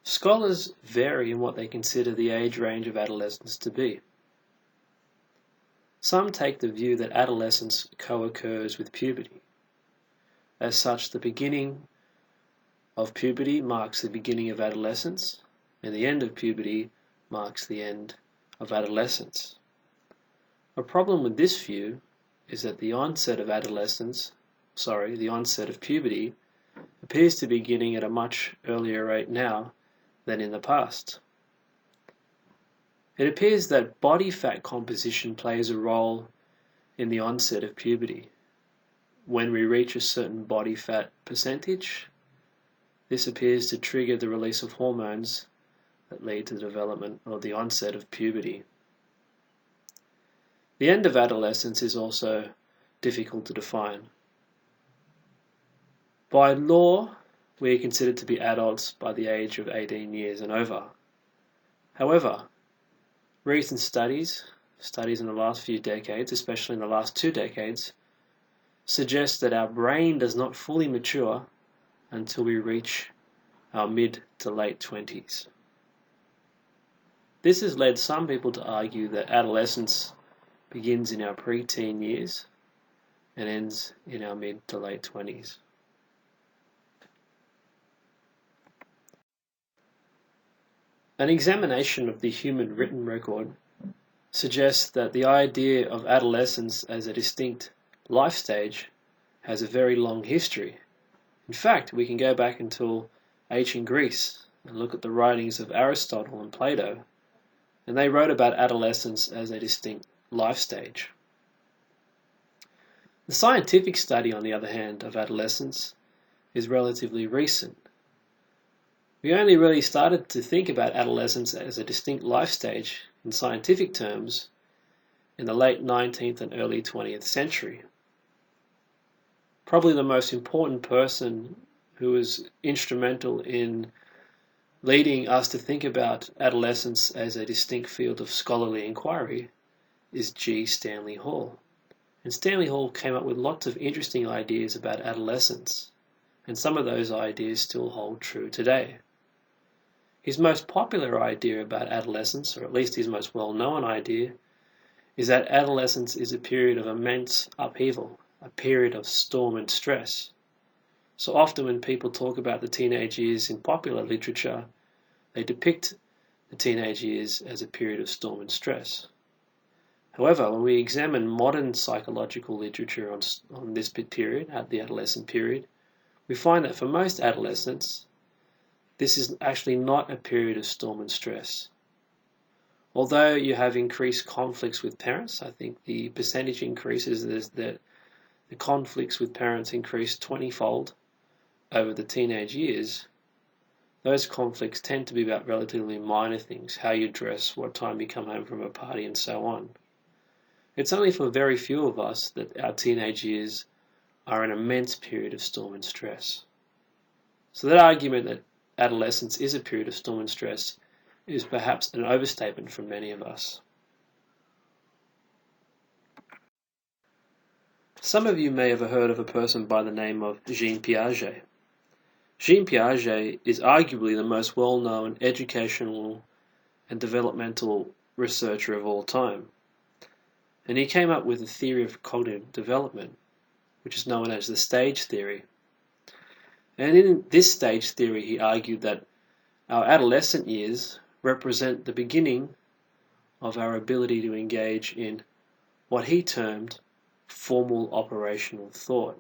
Scholars vary in what they consider the age range of adolescence to be. Some take the view that adolescence co-occurs with puberty. As such, the beginning of puberty marks the beginning of adolescence, and the end of puberty marks the end of adolescence. A problem with this view is that the onset of puberty appears to be beginning at a much earlier rate now than in the past. It appears that body fat composition plays a role in the onset of puberty. When we reach a certain body fat percentage, this appears to trigger the release of hormones that lead to the development or the onset of puberty. The end of adolescence is also difficult to define. By law, we are considered to be adults by the age of 18 years and over. However, recent studies in the last few decades, especially in the last 2 decades, suggest that our brain does not fully mature until we reach our mid to late 20s. This has led some people to argue that adolescence begins in our pre-teen years and ends in our mid to late 20s. An examination of the human written record suggests that the idea of adolescence as a distinct life stage has a very long history. In fact, we can go back until ancient Greece and look at the writings of Aristotle and Plato, and they wrote about adolescence as a distinct life stage. The scientific study, on the other hand, of adolescence is relatively recent. We only really started to think about adolescence as a distinct life stage in scientific terms in the late 19th and early 20th century. Probably the most important person who was instrumental in leading us to think about adolescence as a distinct field of scholarly inquiry is G. Stanley Hall. And Stanley Hall came up with lots of interesting ideas about adolescence, and some of those ideas still hold true today. His most popular idea about adolescence, or at least his most well-known idea, is that adolescence is a period of immense upheaval, a period of storm and stress. So often when people talk about the teenage years in popular literature, they depict the teenage years as a period of storm and stress. However, when we examine modern psychological literature on this period, at the adolescent period, we find that for most adolescents, this is actually not a period of storm and stress. Although you have increased conflicts with parents, I think the percentage increases is that the conflicts with parents increase 20-fold over the teenage years. Those conflicts tend to be about relatively minor things, how you dress, what time you come home from a party, and so on. It's only for very few of us that our teenage years are an immense period of storm and stress. So that argument that adolescence is a period of storm and stress is perhaps an overstatement from many of us. Some of you may have heard of a person by the name of Jean Piaget. Jean Piaget is arguably the most well-known educational and developmental researcher of all time. And he came up with a theory of cognitive development, which is known as the stage theory. And in this stage theory, he argued that our adolescent years represent the beginning of our ability to engage in what he termed formal operational thought.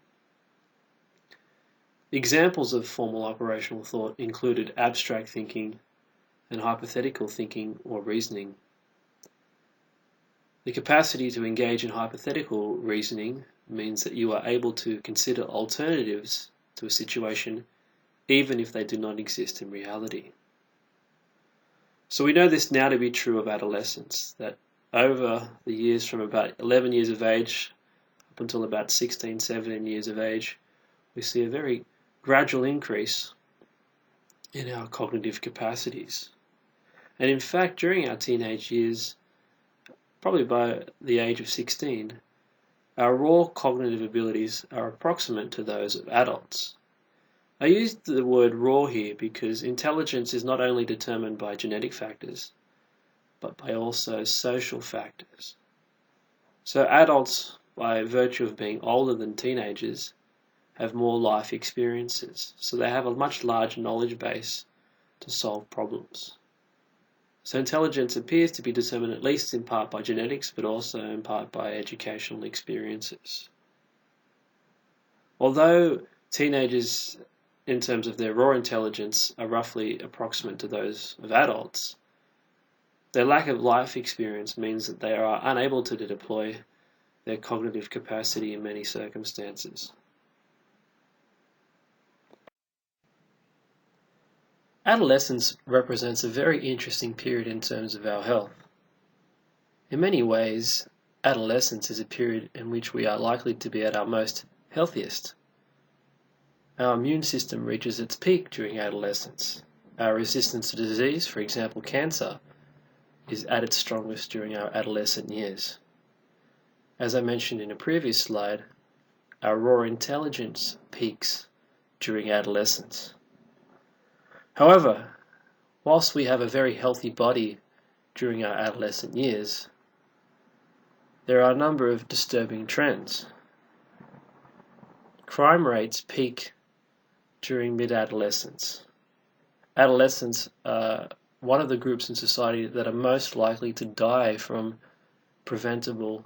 Examples of formal operational thought included abstract thinking and hypothetical thinking or reasoning. The capacity to engage in hypothetical reasoning means that you are able to consider alternatives to a situation even if they do not exist in reality. So we know this now to be true of adolescence, that over the years from about 11 years of age up until about 16, 17 years of age, we see a very gradual increase in our cognitive capacities. And in fact, during our teenage years, probably by the age of 16, our raw cognitive abilities are approximate to those of adults. I used the word raw here because intelligence is not only determined by genetic factors, but by also social factors. So adults, by virtue of being older than teenagers, have more life experiences, so they have a much larger knowledge base to solve problems. So intelligence appears to be determined at least in part by genetics, but also in part by educational experiences. Although teenagers, in terms of their raw intelligence, are roughly approximate to those of adults, their lack of life experience means that they are unable to deploy their cognitive capacity in many circumstances. Adolescence represents a very interesting period in terms of our health. In many ways, adolescence is a period in which we are likely to be at our most healthiest. Our immune system reaches its peak during adolescence. Our resistance to disease, for example cancer, is at its strongest during our adolescent years. As I mentioned in a previous slide, our raw intelligence peaks during adolescence. However, whilst we have a very healthy body during our adolescent years, there are a number of disturbing trends. Crime rates peak during mid-adolescence. Adolescents are one of the groups in society that are most likely to die from preventable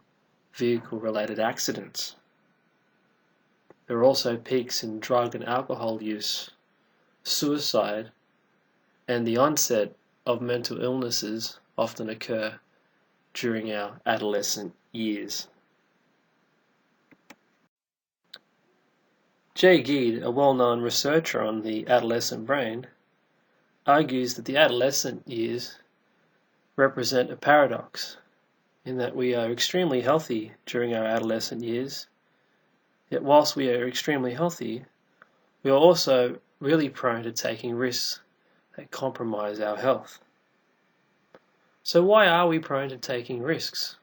vehicle-related accidents. There are also peaks in drug and alcohol use, suicide, and the onset of mental illnesses often occur during our adolescent years. Jay Geed, a well-known researcher on the adolescent brain, argues that the adolescent years represent a paradox in that we are extremely healthy during our adolescent years, yet whilst we are extremely healthy, we are also really prone to taking risks that compromise our health. So why are we prone to taking risks?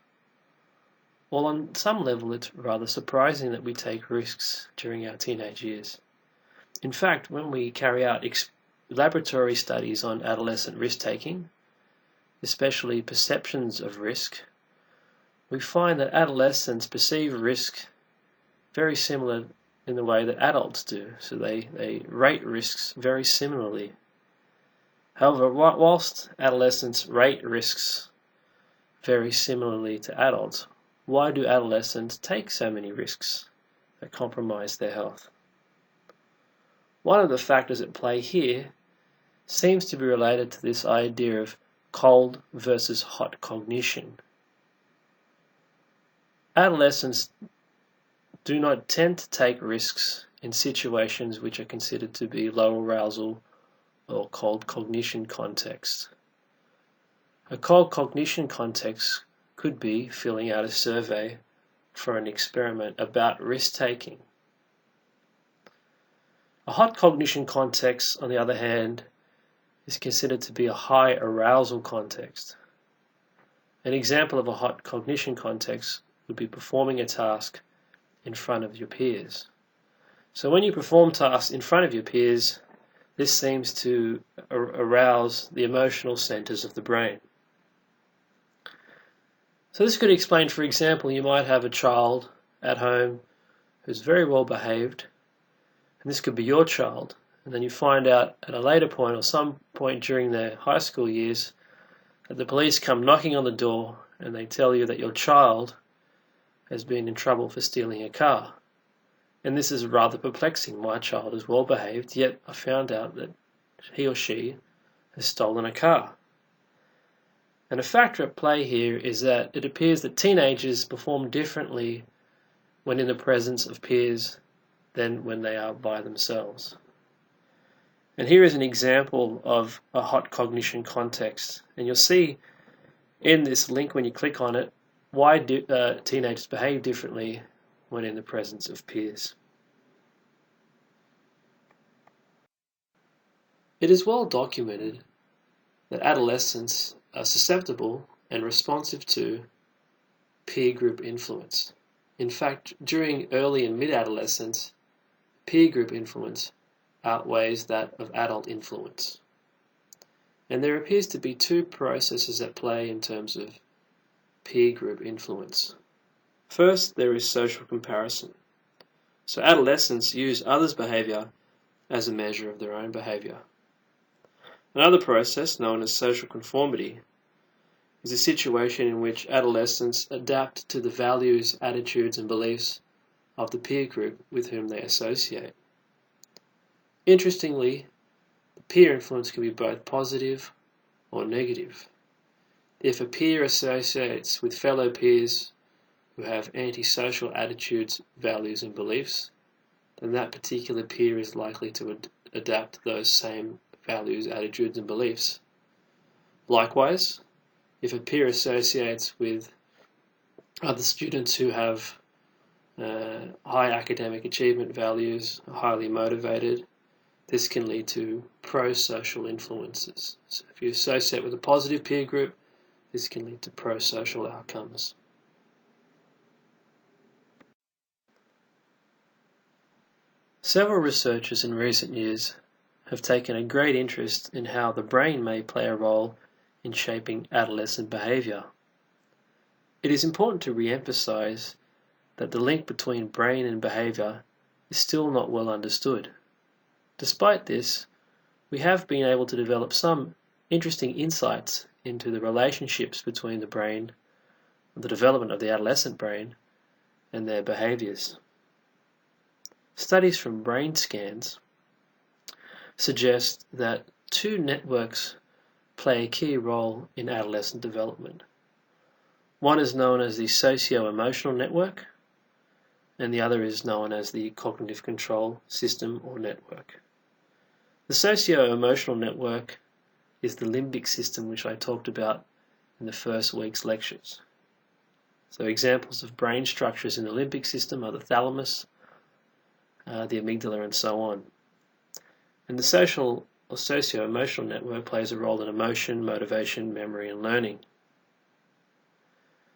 Well, on some level it's rather surprising that we take risks during our teenage years. In fact, when we carry out laboratory studies on adolescent risk-taking, especially perceptions of risk, we find that adolescents perceive risk very similar in the way that adults do. So they rate risks very similarly. However, whilst adolescents rate risks very similarly to adults, why do adolescents take so many risks that compromise their health? One of the factors at play here seems to be related to this idea of cold versus hot cognition. Adolescents do not tend to take risks in situations which are considered to be low arousal or cold cognition contexts. A cold cognition context could be filling out a survey for an experiment about risk-taking. A hot cognition context, on the other hand, is considered to be a high arousal context. An example of a hot cognition context would be performing a task in front of your peers. So when you perform tasks in front of your peers, this seems to arouse the emotional centers of the brain. So this could explain, for example, you might have a child at home who's very well behaved, and this could be your child, and then you find out at a later point or some point during their high school years that the police come knocking on the door and they tell you that your child has been in trouble for stealing a car. And this is rather perplexing. My child is well behaved, yet I found out that he or she has stolen a car. And a factor at play here is that it appears that teenagers perform differently when in the presence of peers than when they are by themselves. And here is an example of a hot cognition context. And you'll see in this link when you click on it why teenagers behave differently when in the presence of peers. It is well documented that adolescents are susceptible and responsive to peer group influence. In fact, during early and mid-adolescence, peer group influence outweighs that of adult influence. And there appears to be two processes at play in terms of peer group influence. First, there is social comparison. So adolescents use others' behaviour as a measure of their own behaviour. Another process, known as social conformity, is a situation in which adolescents adapt to the values, attitudes and beliefs of the peer group with whom they associate. Interestingly, the peer influence can be both positive or negative. If a peer associates with fellow peers who have antisocial attitudes, values and beliefs, then that particular peer is likely to adapt those same values, attitudes and beliefs. Likewise, if a peer associates with other students who have high academic achievement values, are highly motivated, this can lead to pro-social influences. So if you associate with a positive peer group, this can lead to pro-social outcomes. Several researchers in recent years have taken a great interest in how the brain may play a role in shaping adolescent behaviour. It is important to re-emphasize that the link between brain and behaviour is still not well understood. Despite this, we have been able to develop some interesting insights into the relationships between the brain, the development of the adolescent brain, and their behaviours. Studies from brain scans suggest that two networks play a key role in adolescent development. One is known as the socio-emotional network, and the other is known as the cognitive control system or network. The socio-emotional network is the limbic system, which I talked about in the first week's lectures. So examples of brain structures in the limbic system are the thalamus, the amygdala and so on. And the social or socio-emotional network plays a role in emotion, motivation, memory and learning.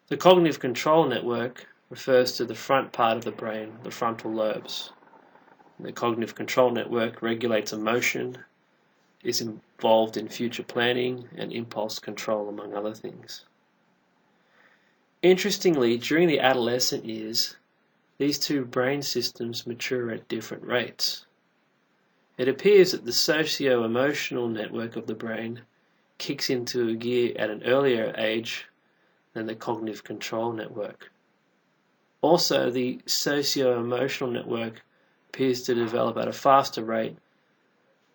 The cognitive control network refers to the front part of the brain, the frontal lobes. The cognitive control network regulates emotion, is involved in future planning and impulse control, among other things. Interestingly, during the adolescent years, these two brain systems mature at different rates. It appears that the socio-emotional network of the brain kicks into gear at an earlier age than the cognitive control network. Also, the socio-emotional network appears to develop at a faster rate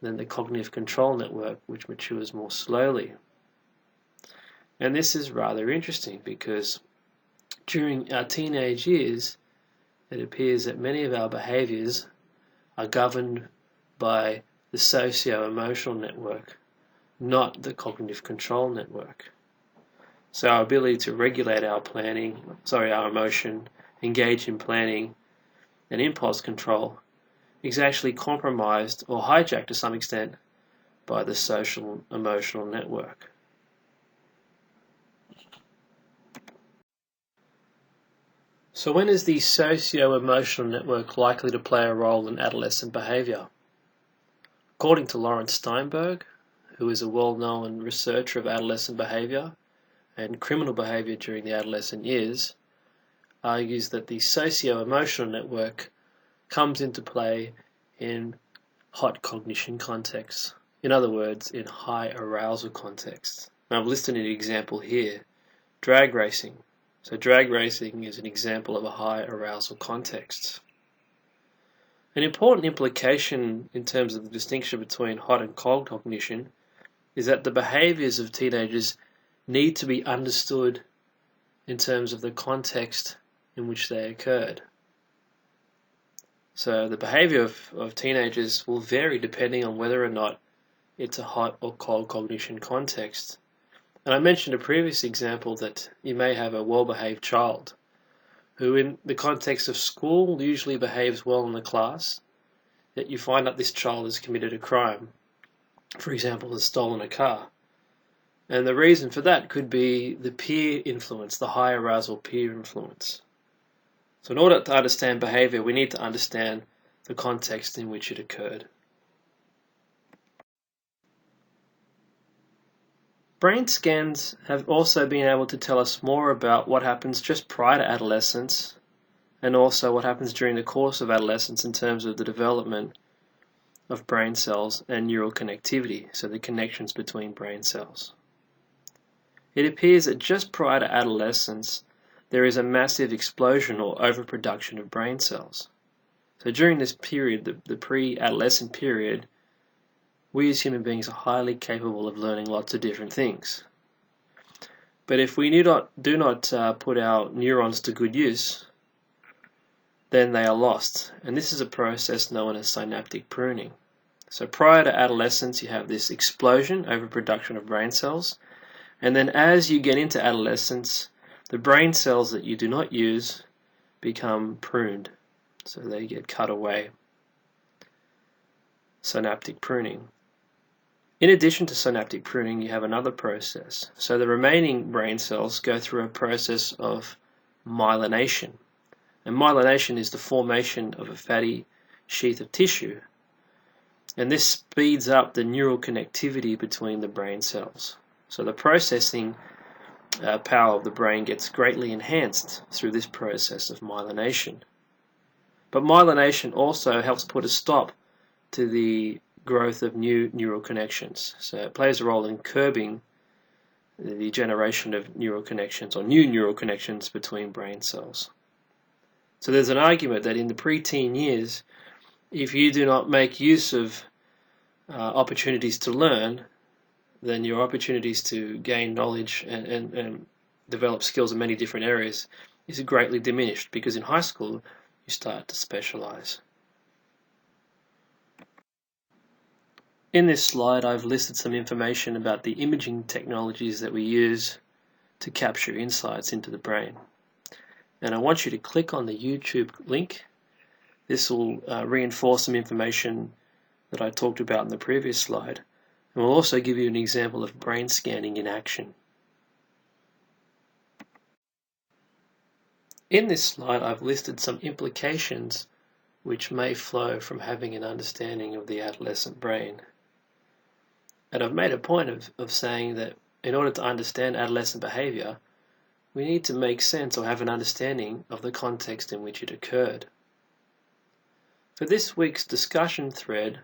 than the cognitive control network, which matures more slowly. And this is rather interesting because during our teenage years, it appears that many of our behaviours are governed by the socio-emotional network, not the cognitive control network. So our ability to regulate our emotion, engage in planning, and impulse control is actually compromised or hijacked to some extent by the social emotional network. So when is the socio-emotional network likely to play a role in adolescent behaviour? According to Laurence Steinberg, who is a well-known researcher of adolescent behaviour and criminal behaviour during the adolescent years, argues that the socio-emotional network comes into play in hot cognition contexts. In other words, in high arousal contexts. Now I've listed an example here, drag racing. So drag racing is an example of a high arousal context. An important implication in terms of the distinction between hot and cold cognition is that the behaviours of teenagers need to be understood in terms of the context in which they occurred. So the behaviour of teenagers will vary depending on whether or not it's a hot or cold cognition context. And I mentioned a previous example that you may have a well-behaved child who in the context of school usually behaves well in the class, yet you find out this child has committed a crime. For example, has stolen a car. And the reason for that could be the peer influence, the high arousal peer influence. So in order to understand behaviour, we need to understand the context in which it occurred. Brain scans have also been able to tell us more about what happens just prior to adolescence and also what happens during the course of adolescence in terms of the development of brain cells and neural connectivity, so the connections between brain cells. It appears that just prior to adolescence, there is a massive explosion or overproduction of brain cells. So during this period, the pre-adolescent period, we as human beings are highly capable of learning lots of different things. But if we do not put our neurons to good use, then they are lost. And this is a process known as synaptic pruning. So prior to adolescence, you have this explosion, overproduction of brain cells. And then as you get into adolescence, the brain cells that you do not use become pruned. So they get cut away. Synaptic pruning. In addition to synaptic pruning, you have another process. So the remaining brain cells go through a process of myelination. And myelination is the formation of a fatty sheath of tissue. And this speeds up the neural connectivity between the brain cells. So the processing power of the brain gets greatly enhanced through this process of myelination. But myelination also helps put a stop to the growth of new neural connections. So it plays a role in curbing the generation of neural connections or new neural connections between brain cells. So there's an argument that in the preteen years, if you do not make use of opportunities to learn, then your opportunities to gain knowledge and develop skills in many different areas is greatly diminished, because in high school you start to specialize. In this slide, I've listed some information about the imaging technologies that we use to capture insights into the brain. And I want you to click on the YouTube link. This will reinforce some information that I talked about in the previous slide, and will also give you an example of brain scanning in action. In this slide, I've listed some implications which may flow from having an understanding of the adolescent brain. And I've made a point of saying that in order to understand adolescent behaviour, we need to make sense or have an understanding of the context in which it occurred. For this week's discussion thread,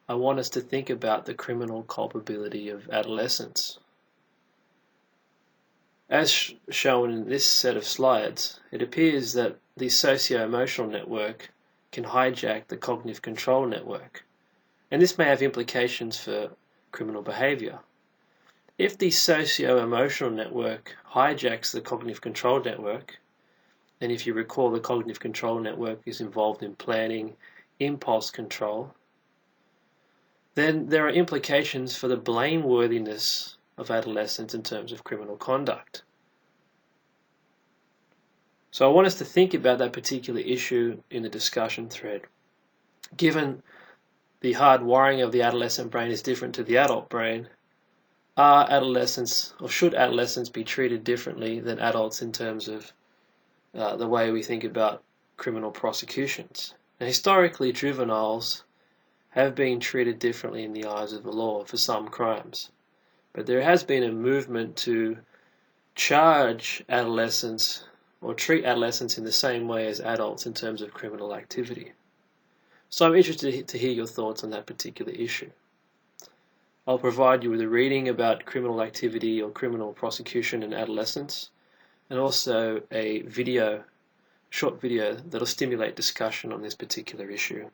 I want us to think about the criminal culpability of adolescence. As shown in this set of slides, it appears that the socio-emotional network can hijack the cognitive control network, and this may have implications for criminal behaviour. If the socio-emotional network hijacks the cognitive control network, and if you recall, the cognitive control network is involved in planning, impulse control, then there are implications for the blameworthiness of adolescence in terms of criminal conduct. So I want us to think about that particular issue in the discussion thread. Given the hard wiring of the adolescent brain is different to the adult brain, should adolescents be treated differently than adults in terms of the way we think about criminal prosecutions? Now, historically, juveniles have been treated differently in the eyes of the law for some crimes, but there has been a movement to charge adolescents or treat adolescents in the same way as adults in terms of criminal activity. So I'm interested to hear your thoughts on that particular issue. I'll provide you with a reading about criminal activity or criminal prosecution in adolescence, and also a short video that'll stimulate discussion on this particular issue.